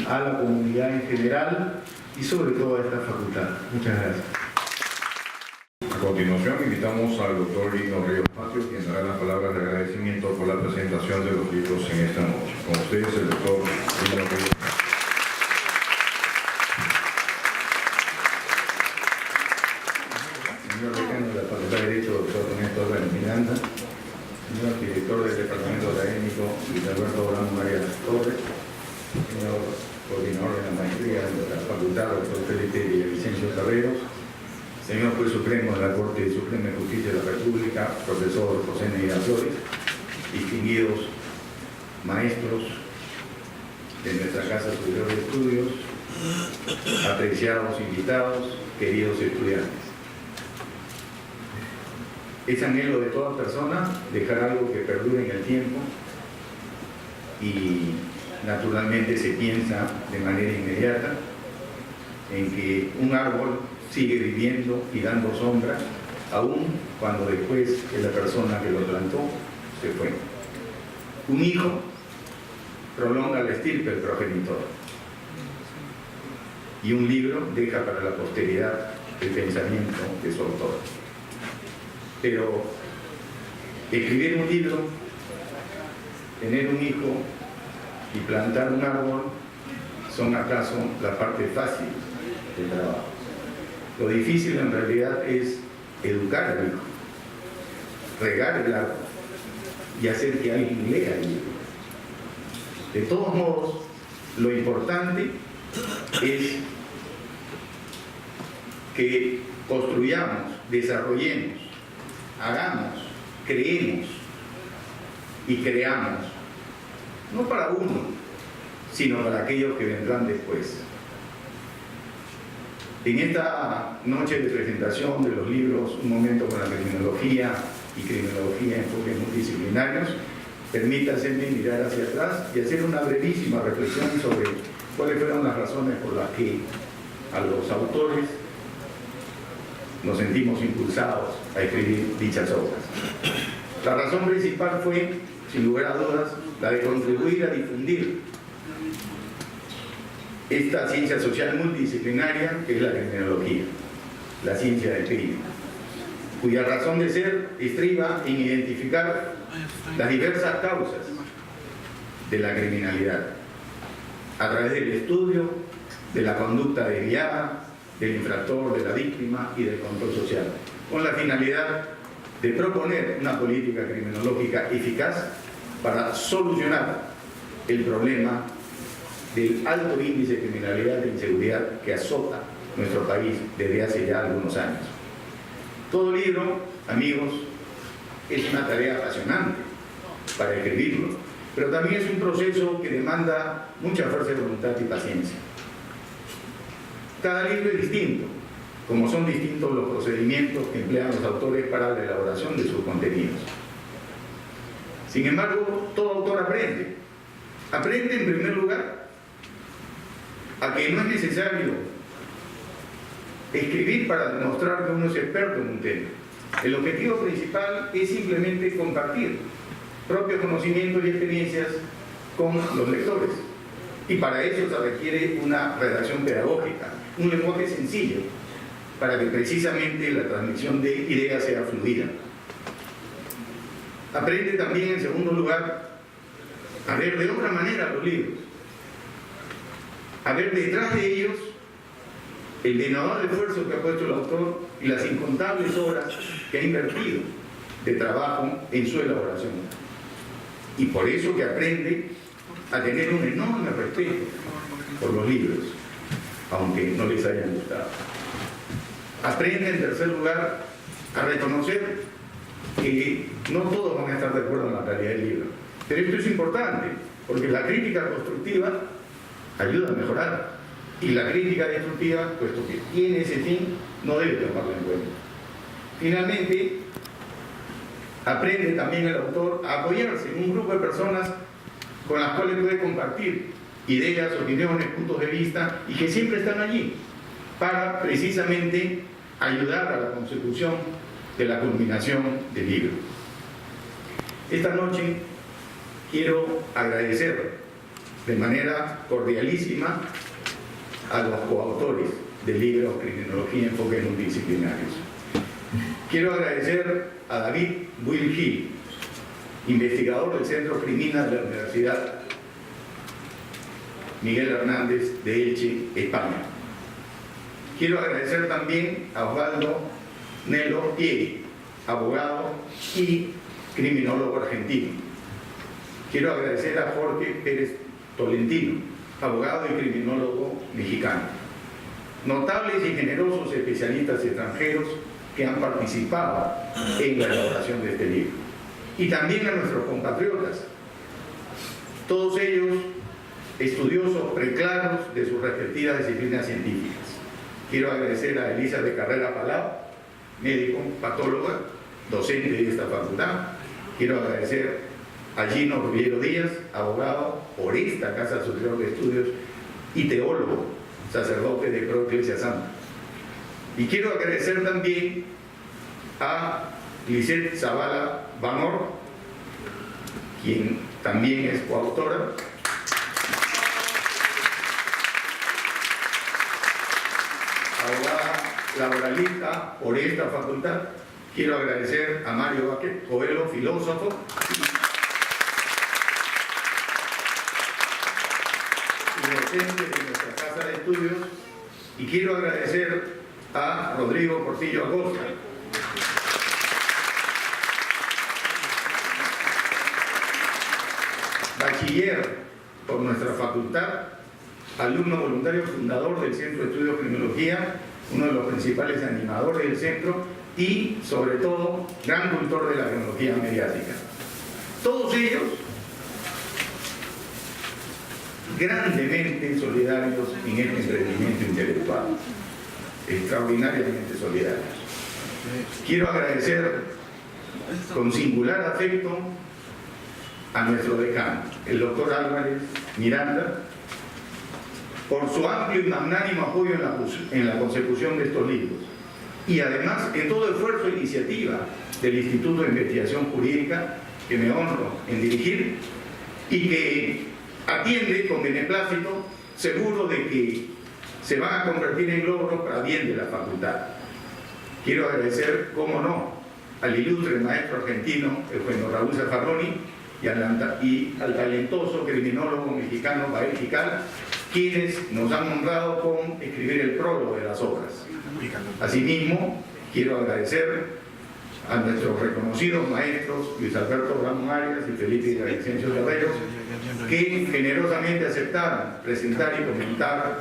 a la comunidad en general y sobre todo a esta facultad. Muchas gracias. A continuación invitamos al doctor Lino Ríos Patio, quien dará las palabras de agradecimiento por la presentación de los libros en esta noche. Con ustedes el doctor Lino Ríos Patio. Señor decano de la Facultad de Derecho, doctor Ernesto Álvarez Miranda, señor director del Departamento Académico, Luis Alberto Orlando María Torres, señor coordinador de la maestría de la Facultad, doctor Felipe Villavicencio Carreros, señor juez supremo de la Corte Suprema de Justicia de la República, profesor José Neira Flores, distinguidos maestros de nuestra Casa Superior de Estudios, apreciados invitados, queridos estudiantes. Es anhelo de toda persona dejar algo que perdure en el tiempo y naturalmente se piensa de manera inmediata en que un árbol sigue viviendo y dando sombra aún cuando después que la persona que lo plantó se fue. Un hijo prolonga la estirpe del progenitor y un libro deja para la posteridad el pensamiento de su autor. Pero escribir un libro, tener un hijo y plantar un árbol son acaso la parte fácil del trabajo. Lo difícil en realidad es educar al hijo, regar el árbol y hacer que alguien lea el libro. De todos modos, lo importante es que construyamos, desarrollemos, hagamos, creemos y creamos, no para uno, sino para aquellos que vendrán después. En esta noche de presentación de los libros Un momento con la criminología y criminología en enfoques multidisciplinarios, permítaseme mirar hacia atrás y hacer una brevísima reflexión sobre cuáles fueron las razones por las que a los autores nos sentimos impulsados a escribir dichas obras. La razón principal fue, sin lugar a dudas, la de contribuir a difundir esta ciencia social multidisciplinaria que es la criminología, la ciencia del crimen, cuya razón de ser estriba en identificar las diversas causas de la criminalidad a través del estudio de la conducta desviada, del infractor, de la víctima y del control social, con la finalidad de proponer una política criminológica eficaz para solucionar el problema del alto índice de criminalidad e inseguridad que azota nuestro país desde hace ya algunos años. Todo libro, amigos, es una tarea apasionante para escribirlo pero también es un proceso que demanda mucha fuerza de voluntad y paciencia. Cada libro es distinto, como son distintos los procedimientos que emplean los autores para la elaboración de sus contenidos. Sin embargo, todo autor aprende. Aprende, en primer lugar, a que no es necesario escribir para demostrar que uno es experto en un tema. El objetivo principal es simplemente compartir propios conocimientos y experiencias con los lectores. Y para eso se requiere una redacción pedagógica, un lenguaje sencillo, para que precisamente la transmisión de ideas sea fluida. Aprende también, en segundo lugar, a ver de otra manera los libros, a ver detrás de ellos el denodado esfuerzo que ha puesto el autor y las incontables horas que ha invertido de trabajo en su elaboración. Y por eso que aprende a tener un enorme respeto por los libros, aunque no les hayan gustado. Aprende, en tercer lugar, a reconocer que no todos van a estar de acuerdo en la calidad del libro. Pero esto es importante, porque la crítica constructiva ayuda a mejorar. Y la crítica destructiva, puesto que tiene ese fin, no debe tomarlo en cuenta. Finalmente, aprende también el autor a apoyarse en un grupo de personas con las cuales puede compartir ideas, opiniones, puntos de vista, y que siempre están allí para precisamente ayudar a la consecución de la culminación del libro. Esta noche quiero agradecer de manera cordialísima a los coautores del libro Criminología y Enfoques Multidisciplinarios. Quiero agradecer a David Buil-Gil, investigador del Centro Criminal de la Universidad Miguel Hernández de Elche, España. Quiero agradecer también a Osvaldo Nelo Pieri, abogado y criminólogo argentino. Quiero agradecer a Jorge Pérez Tolentino, abogado y criminólogo mexicano. Notables y generosos especialistas extranjeros que han participado en la elaboración de este libro. Y también a nuestros compatriotas, todos ellos estudiosos preclaros de sus respectivas disciplinas científicas. Quiero agradecer a Elizabeth Carrera Palau, médico, patóloga, docente de esta facultad. Quiero agradecer a Gino Rubiero Díaz, abogado por esta Casa Superior de Estudios y teólogo, sacerdote de Proiglesia Santa. Y quiero agradecer también a Lisette Zavala Vanor, quien también es coautora, abogada laboralista por esta facultad. Quiero agradecer a Mario Vázquez Coelho, filósofo, y docente de nuestra Casa de Estudios. Y quiero agradecer a Rodrigo Portillo Acosta, bachiller por nuestra facultad, alumno voluntario fundador del Centro de Estudios de Criminología, uno de los principales animadores del centro y, sobre todo, gran cultor de la criminología mediática. Todos ellos grandemente solidarios en este emprendimiento intelectual, extraordinariamente solidarios. Quiero agradecer con singular afecto a nuestro decano, el doctor Álvarez Miranda, por su amplio y magnánimo apoyo en la consecución de estos libros, y además en todo esfuerzo e iniciativa del Instituto de Investigación Jurídica, que me honro en dirigir, y que atiende con beneplácito, seguro de que se van a convertir en logros para bien de la facultad. Quiero agradecer, cómo no, al ilustre maestro argentino Eugenio Raúl Zaffaroni y al talentoso criminólogo mexicano Bael Jical, quienes nos han honrado con escribir el prólogo de las obras. Asimismo, quiero agradecer a nuestros reconocidos maestros Luis Alberto Ramón Arias y Felipe Villavicencio Guerrero, que generosamente aceptaron presentar y comentar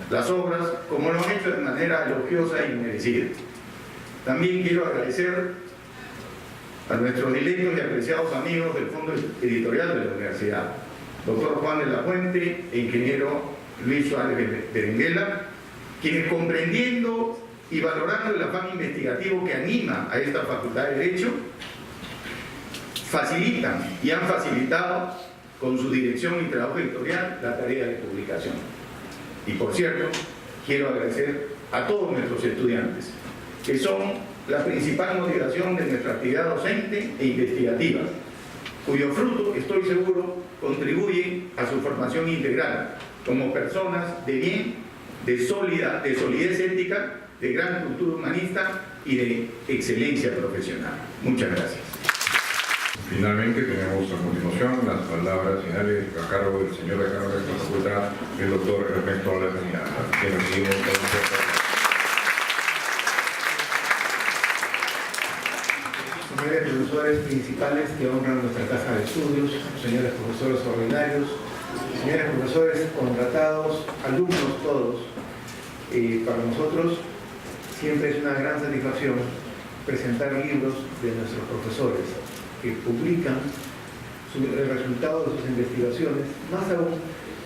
las obras, como lo han hecho de manera elogiosa y merecida. También quiero agradecer a nuestros directos y apreciados amigos del Fondo Editorial de la Universidad, doctor Juan de la Fuente e ingeniero Luis Suárez Berenguela, quienes comprendiendo y valorando el afán investigativo que anima a esta Facultad de Derecho, facilitan y han facilitado con su dirección y trabajo editorial la tarea de publicación. Y por cierto, quiero agradecer a todos nuestros estudiantes, que son la principal motivación de nuestra actividad docente e investigativa, cuyo fruto, estoy seguro, contribuye a su formación integral como personas de bien, de solidez ética, de gran cultura humanista y de excelencia profesional. Muchas gracias. Finalmente tenemos a continuación las palabras finales a cargo del señor decano de esta facultad, el doctor Ernesto Alas Miranda, quien recibimos con un fuerte aplauso. Señores profesores principales que honran nuestra casa de estudios, señores profesores ordinarios, señores profesores contratados, alumnos todos, para nosotros siempre es una gran satisfacción presentar libros de nuestros profesores que publican el resultado de sus investigaciones, más aún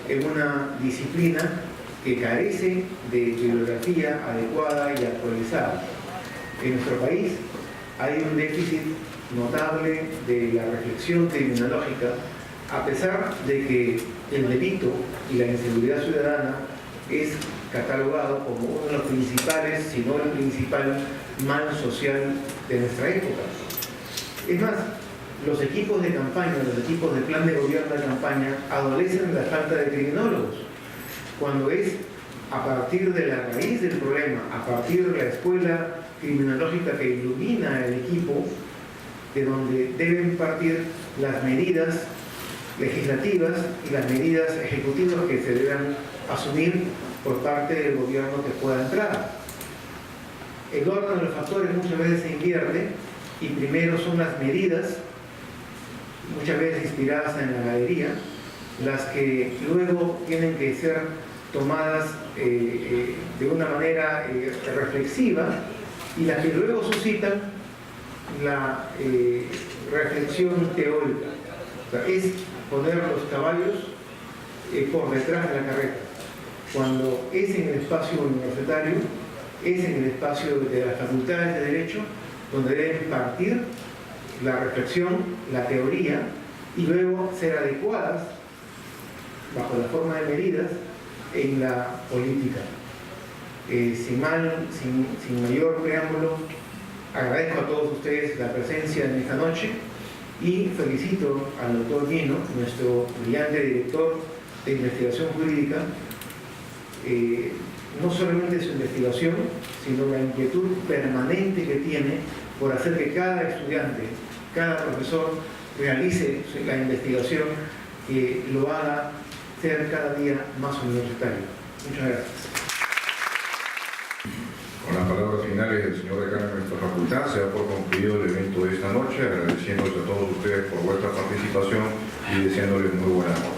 en una disciplina que carece de bibliografía adecuada y actualizada. En nuestro país hay un déficit notable de la reflexión criminológica, a pesar de que el delito y la inseguridad ciudadana es catalogado como uno de los principales, si no el principal mal social de nuestra época. Es más, los equipos de campaña, los equipos de plan de gobierno de campaña adolecen de la falta de criminólogos, cuando es a partir de la raíz del problema, a partir de la escuela criminológica que ilumina el equipo, de donde deben partir las medidas legislativas y las medidas ejecutivas que se deben asumir por parte del gobierno que pueda entrar. El orden de los factores muchas veces se invierte y primero son las medidas, muchas veces inspiradas en la galería, las que luego tienen que ser tomadas de una manera reflexiva y las que luego suscitan la reflexión teórica. O sea, es poner los caballos por detrás de la carreta. Cuando es en el espacio universitario, es en el espacio de las facultades de Derecho, donde deben partir la reflexión, la teoría, y luego ser adecuadas, bajo la forma de medidas, en la política. Sin mayor preámbulo, agradezco a todos ustedes la presencia en esta noche y felicito al doctor Guino, nuestro brillante director de investigación jurídica, no solamente su investigación, sino la inquietud permanente que tiene por hacer que cada estudiante, cada profesor realice la investigación que lo haga ser cada día más universitario. Muchas gracias. Con las palabras finales del señor decano de nuestra facultad, se da por concluido el evento de esta noche, agradeciéndoles a todos ustedes por vuestra participación y deseándoles muy buenas noches.